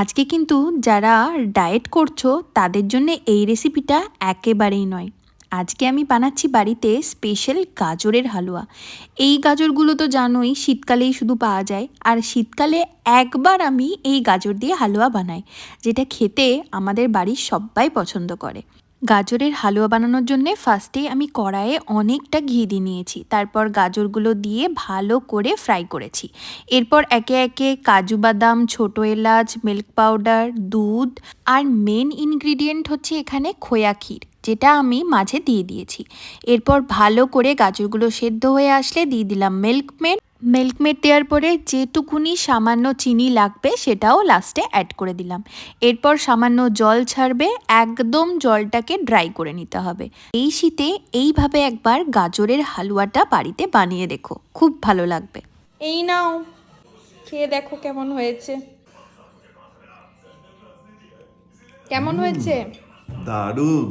আজকে কিন্তু যারা ডায়েট করছো তাদের জন্য এই রেসিপিটা একেবারেই নয়। আজকে আমি বানাচ্ছি বাড়িতে স্পেশাল গাজরের হালুয়া। এই গাজরগুলো তো জানোই শীতকালেই শুধু পাওয়া যায়, আর শীতকালে একবার আমি এই গাজর দিয়ে হালুয়া বানাই, যেটা খেতে আমাদের বাড়ির সবাই পছন্দ করে। গাজরের হালুয়া বানানোর জন্য ফার্স্টেই আমি কড়াইয়ে অনেকটা ঘি দিয়ে নিয়েছি, তারপর গাজরগুলো দিয়ে ভালো করে ফ্রাই করেছি। এরপর একে একে কাজু বাদাম, ছোটো এলাচ, মিল্ক পাউডার, দুধ আর মেন ইনগ্রিডিয়েন্ট হচ্ছে এখানে খোয়া ক্ষীর, যেটা আমি মাঝে দিয়ে দিয়েছি। এরপর ভালো করে গাজরগুলো সেদ্ধ হয়ে আসলে দিয়ে দিলাম মিল্ক মেড দেওয়ার পরে যেটুকুনি সামান্য চিনি লাগবে সেটাও লাস্টে অ্যাড করে দিলাম। এরপর সামান্য জল ছাড়বে, একদম জলটাকে ড্রাই করে নিতে হবে। এই শীতে এইভাবে একবার গাজরের হালুয়াটা বাড়িতে বানিয়ে দেখো, খুব ভালো লাগবে। এই নাও, খেয়ে দেখো কেমন হয়েছে। কেমন হয়েছে? দারুণ।